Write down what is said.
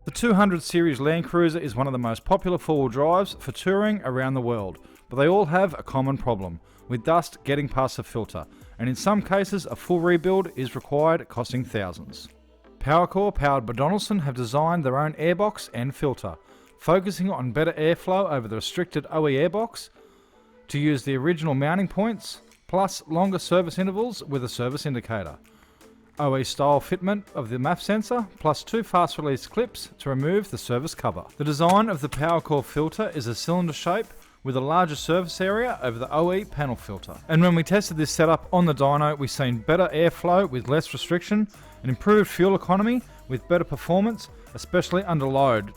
The 200 series Landcruiser is one of the most popular four-wheel drives for touring around the world, but they all have a common problem, with dust getting past the filter, and in some cases a full rebuild is required, costing thousands. Powercore, powered by Donaldson, have designed their own airbox and filter, focusing on better airflow over the restricted OE airbox, to use the original mounting points, plus longer service intervals with a service indicator. OE style fitment of the MAF sensor, plus two fast release clips to remove the service cover. The design of the Powercore filter is a cylinder shape with a larger surface area over the OE panel filter. And when we tested this setup on the dyno, we've seen better airflow with less restriction, and improved fuel economy with better performance, especially under load.